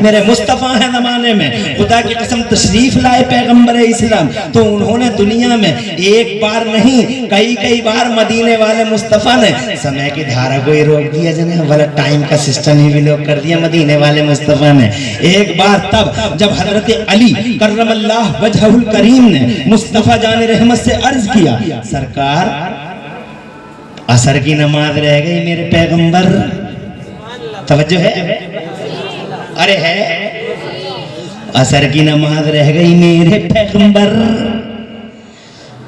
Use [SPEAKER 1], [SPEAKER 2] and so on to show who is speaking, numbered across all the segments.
[SPEAKER 1] मेरे मुस्तफ़ा है ज़माने में, खुदा की कसम तशरीफ लाए पैगंबर इस्लाम, तो उन्होंने दुनिया में एक बार नहीं कई बार मदीने वाले मुस्तफ़ा ने समय की धारा को ही रोक दिया, जने वाला टाइम का सिस्टम ही विलोप कर दिया मदीने वाले मुस्तफ़ा ने। एक बार तब जब हजरत अली करमल्लाह वजहुल करीम ने मुस्तफ़ा जाने रहमत से अर्ज किया, सरकार असर की नमाज रह गई मेरे पैगंबर, तवज्जो है, अरे है, असर की नमाज रह गई मेरे पैगंबर।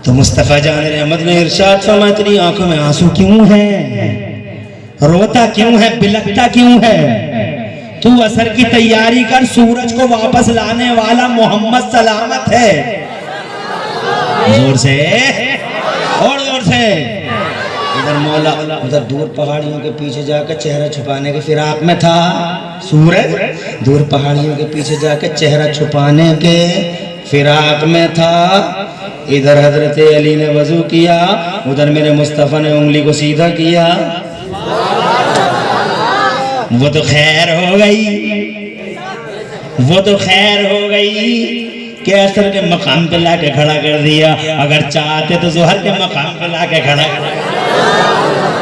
[SPEAKER 1] तो मुस्तफ़ा जान रहमत ने इरशाद फरमाया, तेरी आंखों में आंसू क्यों है, रोता क्यों है, बिलखता क्यों है, तू असर की तैयारी कर, सूरज को वापस लाने वाला मोहम्मद सलामत है। जोर से और जोर से। इधर मौला उधर दूर पहाड़ियों के पीछे जाकर चेहरा छुपाने के फिराक में था सूरज, दूर पहाड़ियों के पीछे जाकर चेहरा छुपाने के फिराक में था। इधर हजरत अली ने वजू किया, उधर मेरे मुस्तफ़ा ने उंगली को सीधा किया। वो तो खैर हो गई, वो तो खैर हो गई कि असर के मकाम पे लाके खड़ा कर दिया। अगर चाहते तो जोहर के मकाम पे लाके खड़ा कर।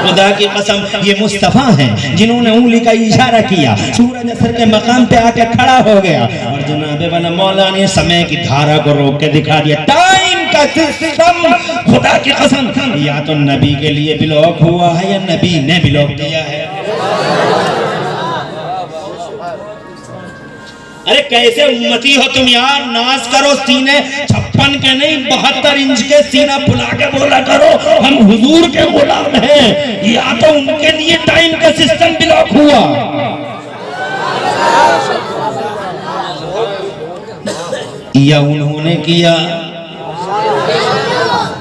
[SPEAKER 1] खुदा की कसम ये मुस्तफ़ा हैं जिन्होंने उंगली का इशारा किया, सूरज असर के मकाम पे आके खड़ा हो गया और जनाबे वाला मौला ने समय की धारा को रोक के दिखा दिया। टाइम का सिस्टम खुदा की कसम या तो नबी के लिए ब्लॉक हुआ है या नबी ने ब्लॉक दिया है। अरे कैसे उम्मती हो तुम यार, नाज करो, सीने 56 के नहीं 72 इंच के सीना फुला के बोला करो हम हुजूर के गुलाम हैं। या तो उनके लिए टाइम का सिस्टम ब्लॉक हुआ, या उन्होंने किया,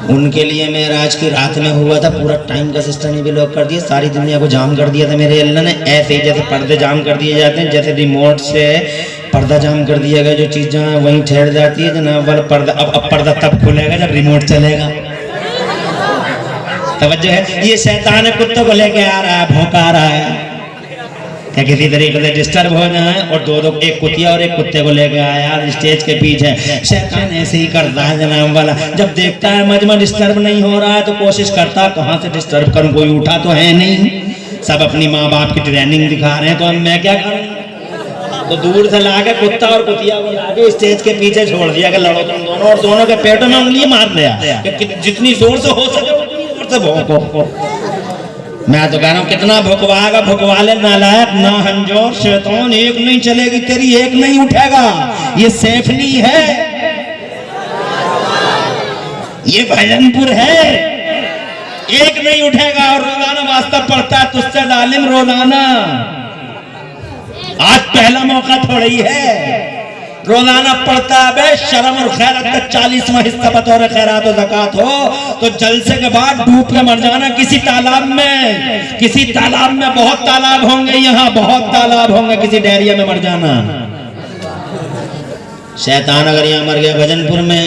[SPEAKER 1] उनके लिए मेराज की रात में हुआ था, पूरा टाइम का सिस्टम ही ब्लॉक कर दिया, सारी दुनिया को जाम कर दिया था मेरे अल्लाह ने। ऐसे ही जैसे पर्दे जाम कर दिए जाते हैं, जैसे रिमोट से पर्दा जाम कर दिया गया, जो चीज़ जहाँ वहीं ठहर जाती है जनाब वाला पर्दा, अब पर्दा तब खुलेगा जब रिमोट चलेगा। तवज्जो है, ये शैतान कुत्तों को लेके आ रहा है, भौंका रहा है क्या किसी तरीके से डिस्टर्ब हो जाए, और दो एक कुतिया और एक कुत्ते को लेके आया स्टेज के पीछे। शैतान ऐसे ही करता है जनाब वाला, जब देखता है मजमा डिस्टर्ब नहीं हो रहा है तो कोशिश करता कहाँ से डिस्टर्ब करूँ, कोई उठा तो है नहीं, सब अपनी माँ बाप की ट्रेनिंग दिखा रहे हैं, तो मैं क्या करूँ, तो दूर से लाके कुत्ता और कुतिया को लाके स्टेज के पीछे छोड़ दिया कि लड़ो तुम दोनों, और दोनों के पेटों में उंगली मार दिया कि जितनी जोर से हो सके उतनी जोर से भौंको। मैं तो कह रहा हूँ कितना भुकवाएगा, भुकवा ले नालायक, ना हंजोर शैतान, एक नहीं चलेगी तेरी, एक नहीं उठेगा, ये सैफनी है, ये भजनपुर है, एक नहीं उठेगा। और रोजाना वास्ता पड़ता है तुझसे जालिम रोजाना, आज पहला मौका थोड़ी है, रोजाना पड़ता है बे शर्म और खैरत का 40वां हिस्सा बतौर खैरात और ज़कात हो, तो जलसे के बाद डूब के मर जाना किसी तालाब में, किसी तालाब में, बहुत तालाब होंगे यहाँ, बहुत तालाब होंगे, किसी डेरिया में मर जाना। शैतान अगर यहाँ मर गया भजनपुर में,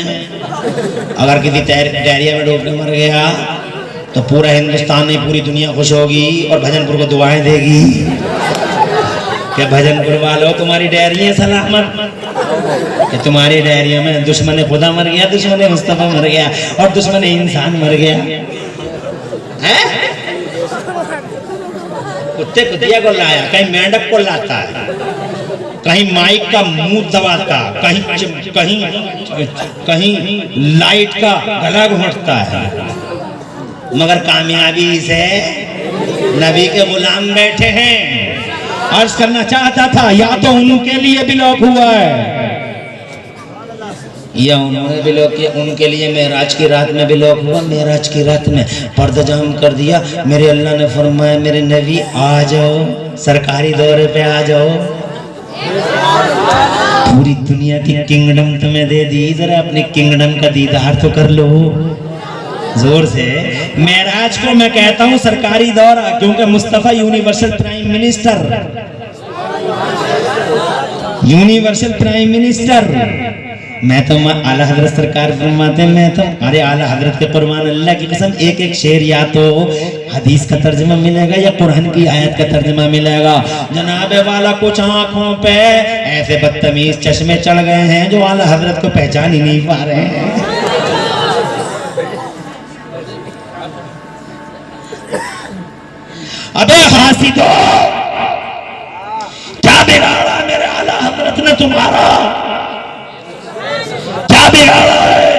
[SPEAKER 1] अगर किसी डेरिया में डूब के मर गया तो पूरा हिंदुस्तान नहीं पूरी दुनिया खुश होगी और भजनपुर को दुआएं देगी कि भजनपुर वालों तुम्हारी डेयरी है सलामत, कि तुम्हारी डेयरिया में दुश्मन खुदा मर गया, दुश्मन मुस्तफा मर गया और दुश्मन इंसान मर गया है। कुत्ते कुतिया को लाया, कहीं मेंढक को लाता है, कहीं माइक का मुंह दबाता, कहीं लाइट का गला घोंटता है, मगर कामयाबी से नबी के गुलाम बैठे हैं। अर्ज करना चाहता था या तो उनके लिए ब्लॉक हुआ है या उन्होंने ब्लॉक किया, उनके लिए मेराज की रात में ब्लॉक हुआ, मेराज की रात में पर्दा जाम कर दिया। मेरे अल्लाह ने फरमाया मेरे नबी आ जाओ, सरकारी दौरे पे आ जाओ, पूरी दुनिया की किंगडम तुम्हें दे दी, जरा अपने किंगडम का दीदार तो कर लो जोर से। मेराज को मैं कहता हूं सरकारी दौरा, क्योंकि Mustafa universal prime minister, universal prime minister मैं तो आला हजरत सरकार फरमाते हैं, मैं तो अरे आला हजरत के कुर्बान, अल्लाह की कसम एक एक शेर या तो हदीस का तर्जमा मिलेगा या कुरान की आयत का तर्जमा मिलेगा। जनाबे वाला कुछ आंखों पे ऐसे बदतमीज चश्मे चढ़ गए हैं जो आला हजरत को पहचान ही नहीं पा रहे हैं। अबे हासिदो, क्या बिगाड़ा मेरे आला हजरत ने तुम्हारा, क्या बिगाड़ा है?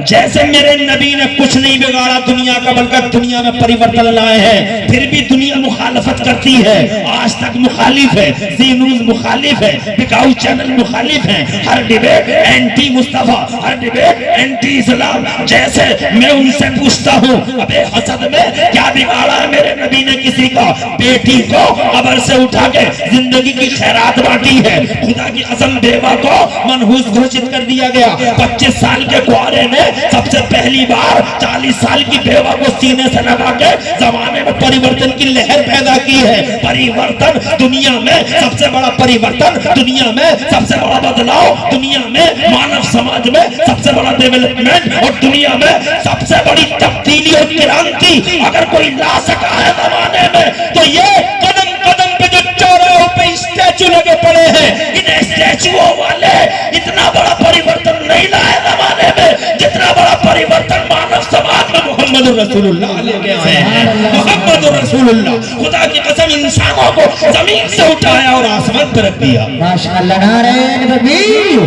[SPEAKER 1] जैसे मेरे नबी ने कुछ नहीं बिगाड़ा दुनिया का, बल्कि दुनिया में परिवर्तन लाए हैं, फिर भी दुनिया मुखालफत करती है। आज तक मुखालिफ है, जी न्यूज़ मुखालिफ है, बिकाऊ चैनल मुखालिफ है, हर डिबेट एंटी मुस्तफा, हर डिबेट एंटी इस्लाम। जैसे मैं उनसे पूछता हूँ, अबे हसद में क्या बिगाड़ा है मेरे नबी ने किसी का बेटी को कब्र से उठा के जिंदगी की खैरात बांटी है, खुदा की कसम बेवा को मनहूस घोषित कर दिया गया। 25 साल के कुआरे ने सबसे पहली बार 40 साल की बेवा को सीने से लगा के जमाने में परिवर्तन की लहर पैदा की है। परिवर्तन दुनिया में सबसे बड़ा परिवर्तन, दुनिया में सबसे बड़ा बदलाव, दुनिया में मानव समाज में सबसे बड़ा डेवलपमेंट और दुनिया में सबसे बड़ी तब्दीली और क्रांति अगर कोई ला सका है जमाने में, तो ये कदम कदम पे जो चौराहों पे स्टैचू लगे पड़े हैं, इन स्टैचुओं वाले इतना बड़ा परिवर्तन नहीं लाए जमाने में जितना बड़ा परिवर्तन मानव समाज में मोहम्मद रसूलुल्लाह लेके आए हैं। मोहम्मद रसूलुल्लाह खुदा की कसम इंसानों को जमीन से उठाया और आसमान पर रख दिया।
[SPEAKER 2] माशाअल्लाह, नारे तकबीर,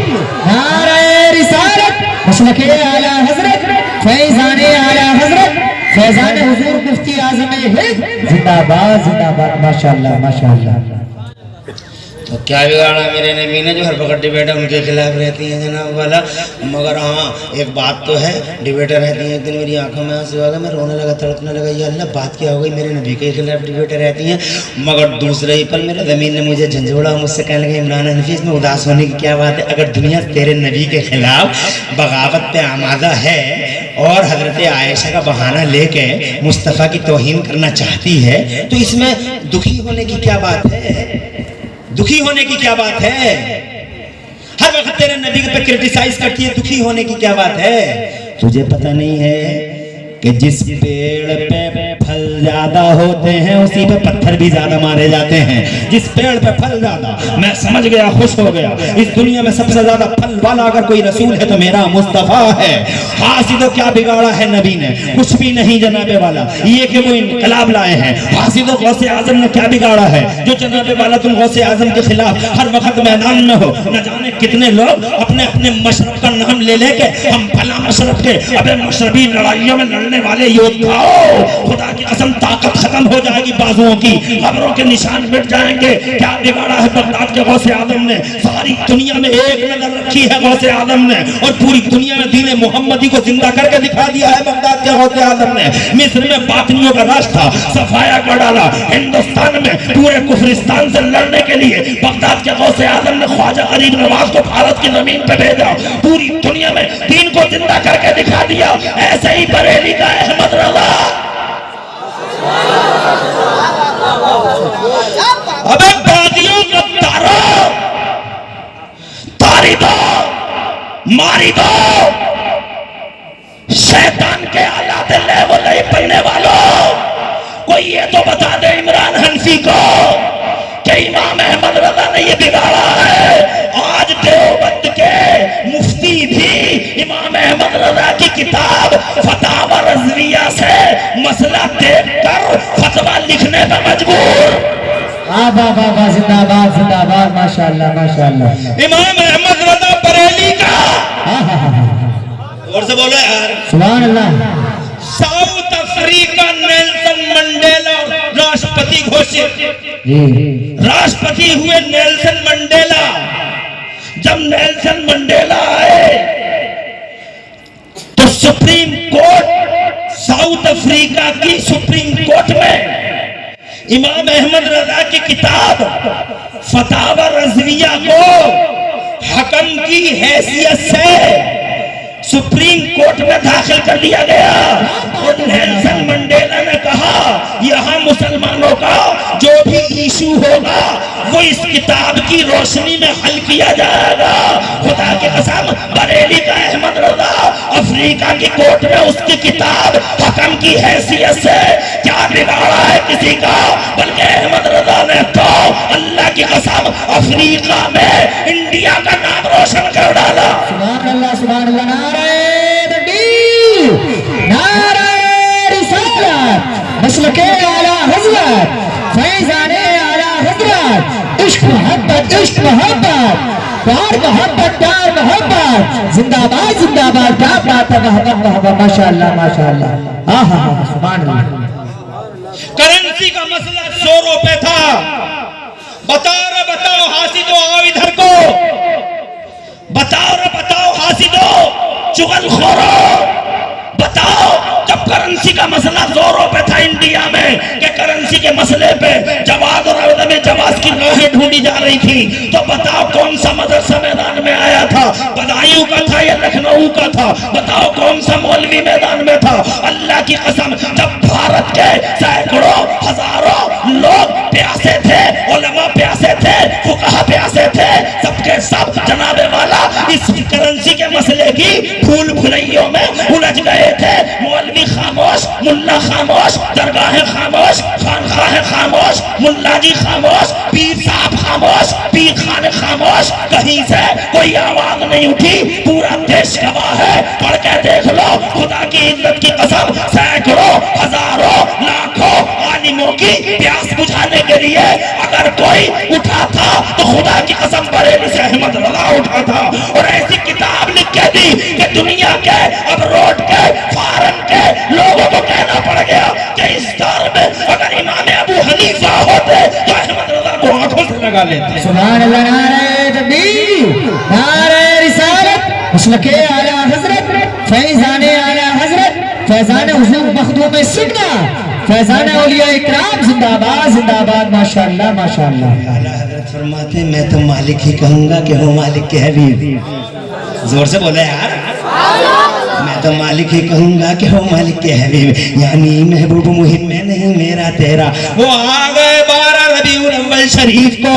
[SPEAKER 2] नारे रिसालत, मसलके आला हजरत, फैजाने आला हजरत, फैजाने हुजूर मुफ्ती आज़म हिंद, जिंदाबाद जिंदाबाद। माशाअल्लाह माशाअल्लाह।
[SPEAKER 1] तो क्या बिगाड़ा मेरे नबी ने जो हर वक्त डिबेटर उनके खिलाफ रहती हैं जनाब वाला। मगर हाँ एक बात तो है, डिबेटर रहती हैं, एक दिन मेरी आंखों में आंसू आ गया, मैं रोने लगा, तड़पने लगा, या अल्लाह बात क्या हो गई, मेरे नबी के खिलाफ डिबेटर रहती हैं। मगर दूसरे ही पल मेरे ज़मीन ने मुझे झंझोड़ा, मुझसे कहने लगे इमरान हनफी इसमें उदास होने की क्या बात है, अगर दुनिया तेरे नबी के खिलाफ बगावत पे आमादा है और हजरत आयशा का बहाना लेके मुस्तफ़ा की तौहीन करना चाहती है, तो इसमें दुखी होने की क्या बात है, दुखी होने की क्या बात है? हर वक्त तेरे नबी पे क्रिटिसाइज करती है, दुखी होने की क्या बात है? तुझे पता नहीं है कि जिस पेड़ पे फल ज्यादा होते हैं उसी पे पत्थर भी ज्यादा मारे जाते हैं। जिस पेड़ पे फल ज्यादा, मैं समझ गया, खुश हो गया, इस दुनिया में सबसे ज्यादा फल वाला अगर कोई रसूल है तो मेरा मुस्तफा है। हासिदो क्या बिगाड़ा है नबी ने? कुछ भी नहीं जनाबे वाला, ये कि वो इनकलाब लाए हैं। हासिदो गौसे आजम ने क्या बिगाड़ा है जो जनाबे वाला तुम गौसे आजम के खिलाफ हर वक्त मैदान में हो? न जाने कितने लोग अपने अपने मशरब का नाम ले लेके हम फला मशरब के, अबे मशरबी लड़ाइयों में लड़ने वाले योद्धाओं, खुदा की कसम ताकत खत्म हो जाएगी बाजुओं की, खबरों के निशान मिट जाएंगे। क्या बिगाड़ा है बगदाद के गौसे आजम ने? सारी दुनिया में एक नजर रखी है गौसे आजम ने और पूरी दुनिया में दीन मोहम्मदी को जिंदा करके दिखा दिया है बगदाद के गौसे आजम ने। मिस्र में बातनियों का राज था, सफाया कर डाला। हिंदुस्तान में पूरे कुफरिस्तान से लड़ने के लिए बगदाद के गौसे आजम ने ख्वाजा गरीब नवाज को भारत की जमीन पे भेजा, पूरी दुनिया में दीन को जिंदा करके दिखा दिया। ऐसे ही बरेली का अहमद रजा, अबे बागियों का तारा तारी दो, मारी दो, शैतान के आलात लेवल पढ़ने वालों, कोई ये तो बता दे इमरान हनफी को कि इमाम अहमद रजा ने ये बिगाड़ा है। आज देवबंद के मुफ्ती भी इमाम अहमद रजा की किताब फतावा रज़विया से मसला देखकर फतवा लिखने में मजबूर।
[SPEAKER 2] जिंदाबाद जिंदाबाद, माशाअल्लाह माशाअल्लाह।
[SPEAKER 1] इमाम अहमद रजा बरेली का, और से बोलो यार,
[SPEAKER 2] सुभान अल्लाह।
[SPEAKER 1] साउथ अफ्रीका नेल्सन मंडेला राष्ट्रपति घोषित, राष्ट्रपति हुए नेल्सन मंडेला। जब नेल्सन मंडेला आए तो सुप्रीम कोर्ट, साउथ अफ्रीका की सुप्रीम कोर्ट में इमाम अहमद रजा की किताब फतावा रज़विया को हकम की हैसियत से सुप्रीम कोर्ट में दाखिल कर दिया गया। और नेल्सन मंडेला ने कहा यहाँ मुसलमानों का जो भी इशू होगा वो इस किताब की रोशनी में हल किया जाएगा। खुदा की कसम, बरेली का अहमद रजा अफ्रीका की कोर्ट में उसकी किताब हकम की हैसियत से क्या बिगाड़ा है किसी का, बल्कि अहमद रजा ने तो अल्लाह की कसम अफ्रीका में इंडिया का नाम रोशन कर डाला।
[SPEAKER 2] सुभान अल्लाह, सुभान अल्लाह। नारे तकबीर, नारे रिसालत, मसलके आला हज़रत, फैज़ाने आला हज़रत, इश्क मोहब्बत, इश्क मोहब्बत, प्यार मोहब्बत, प्यार मोहब्बत, जिंदाबाद जिंदाबाद, क्या बात है, मोहब्बत मोहब्बत, माशाअल्लाह माशाअल्लाह, आहा हा, सुभान अल्लाह।
[SPEAKER 1] करेंसी का मसला जोरों पे था। बताओ रे बताओ हासिदो, आओ इधर को, बताओ रे बताओ हासिदो, चुगलखोरो, बताओ जब करेंसी का मसला जोरों पे था इंडिया में कि करेंसी के मसले पे जवाद और अवध में जवाज की राहें ढूंढी जा रही थी, तो बताओ कौन सा मदरसा मैदान में आया था, बदायूं का था या लखनऊ का था, बताओ कौन सा मौलवी मैदान में था। अल्लाह की कसम, जब भारत के सैकड़ों हजारों लोग प्यासे थे, उलमा प्यासे थे, फुकहा प्यासे थे, सबके सब जनाबे वाला इस करेंसी के मसले की फूल भुलैयों में उलझ गए थे। मौलवी खामोश, मुल्ला खामोश, दरगाहें खामोश, खानखाहें खामोश, मुल्ला जी खामोश, पीर साहब खामोश, पीर खाने खामोश, कहीं से कोई आवाज नहीं उठी। पूरा देश गवाह है, पढ़ के देख लो, खुदा की इज्जत की कसम, सैकड़ों हजारों लाखों आलिमों की प्यास बुझाने के लिए अगर कोई उठा था तो खुदा की कसम बरेली से अहमद रजा उठा था। और ऐसी किताब लिख के दी कि दुनिया के अब रोड के फॉरेन के लोगों को कहना पड़ गया कि इस दौर में अगर इमाम अबू हनीफा होते तो अहमद रजा को आंखों से लगा लेते।
[SPEAKER 2] सुभान अल्लाह। नारे तकबीर, नारे रिसालत, मसलके आला हज़रत, फैज़ाने आला हज़रत, फैज़ाने हुज़ूर मखदूम सिकना, फैज़ाने औलिया इकराम, जिंदाबाद जिंदाबाद, माशाअल्लाह माशाअल्लाह।
[SPEAKER 1] आला हज़रत फरमाते मैं तो मालिक ही कहूंगा कि हो मालिक के हबीब। जोर से बोले यार, मैं तो मालिक ही कहूंगा कि हो मालिक के हबीब, यानी महबूब मुहिम में नहीं मेरा तेरा। वो आ गए 12 रबीउल अव्वल शरीफ को,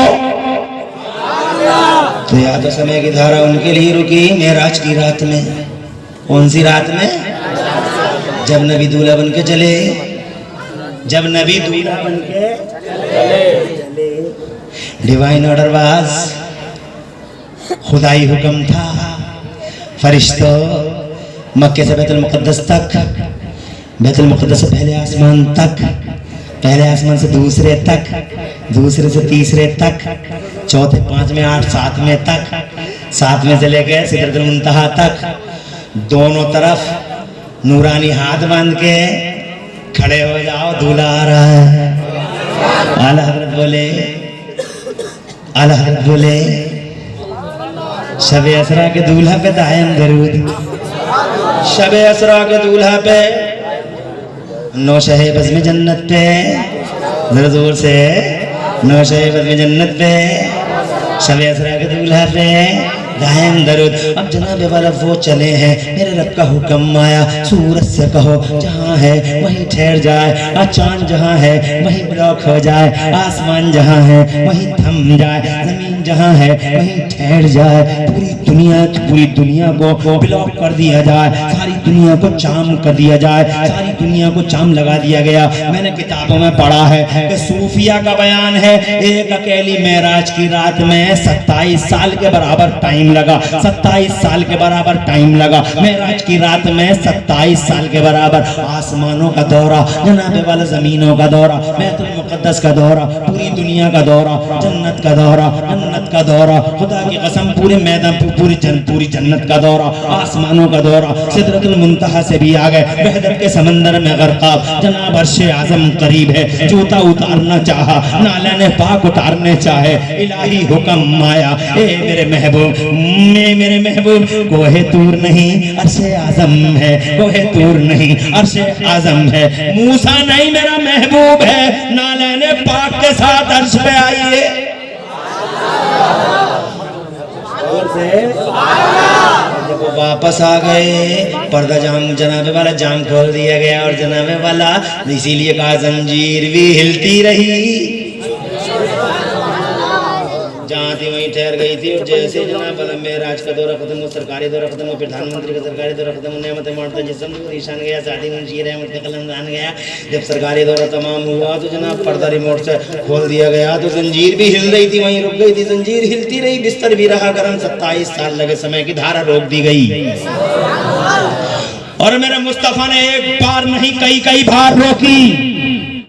[SPEAKER 1] तो या तो समय की धारा उनके लिए रुकी मेराज की रात में। कौन सी रात में? जब नबी दूल्हा बन के चले, जब नबी दूल्हा बन के चले। डिवाइन ऑर्डर वाज, खुदाई हुक्म था, फरिश्तों मक्के से बैतुल मुक़द्दस तक, बैतुल मुक़द्दस से पहले आसमान तक, पहले आसमान से दूसरे तक, दूसरे से तीसरे तक, चौथे 5वें 8 7वें तक, 7वें से लेकर सिदरतुल मुंतहा तक, दोनों तरफ नूरानी हाथ बांध के खड़े हो जाओ, दूल्हा आ रहा है। आला हज़रत बोले, आला हज़रत बोले, शब असरा के दूल्हा पे दायम दरूद, शब असरा के दूल्हा पे, नौशहे बज़्म जन्नत पे, ज़रा ज़ोर से, नौशहे बज़्म जन्नत पे, शब असरा के दूल्हा पे दायम दरूद। अब जनाब वाला वो चले हैं, मेरे रब का हुक्म आया, सूरज से कहो जहाँ है वहीं ठहर जाए, चांद जहाँ है वहीं ब्लॉक हो जाए, आसमान जहाँ है वहीं थम जाए, जमीन जहाँ है वहीं ठहर जाए, पूरी दुनिया को ब्लॉक कर दिया जाए, सारी दुनिया को जाम कर दिया जाए, सारी दुनिया को जाम लगा दिया गया। मैंने किताबों में पढ़ा है कि सूफिया का बयान है, एक अकेली मेराज की रात में 27 साल के बराबर टाइम लगा, 27 साल के बराबर टाइम लगा। मेराज की रात में 27 साल के बराबर आसमानों का दौरा, जनाबे वाला जमीनों का दौरा, बैतुल मुक़द्दस का दौरा, पूरी दुनिया का दौरा, जन्नत का दौरा, जन्नत का दौरा, खुदा की कसम पूरे मैदान पूरी जन्नत का दौरा, आसमानों का दौरा, सिदरतुल मुंतहा से भी आ गए, वहदत के समंदर में गरकाब, जनाब अर्शे आज़म करीब है, जूता उतारना चाहा, नालाने पाक उतारने चाहे, इलाही हुक्म आया, ए मेरे महबूब कोहे तूर नहीं अर्शे आज़म है, कोहे तूर नहीं अर्शे आज़म है, मूसा नहीं मेरा महबूब है, नालाने पाक के साथ अर्श पे आइए। जब वो वापस आ गए पर्दा जाम जनाबे वाला जाम खोल दिया गया और जनाबे वाला इसीलिए कहा जंजीर भी हिलती रही। जहाँ थी वहीं ठहर गई थी। और जैसे जनाब मेराज का दौरा खत्म हो, सरकारी दौरा खत्म हो, प्रधानमंत्री का सरकारी दौरा खत्म हो, नेमत मौत जिसम ईशान गया, शादी मंशीर है मुझे कलमदान गया। जब सरकारी दौरा तमाम हुआ तो जनाब पर्दा रिमोट से खोल दिया गया तो जंजीर भी हिल रही थी, वहीं रुक गई थी। जंजीर हिलती रही, बिस्तर भी रहा गर्म। 27 साल लगे, समय की धारा रोक दी गई। और मेरे मुस्तफा ने एक बार नहीं कई बार रोकी।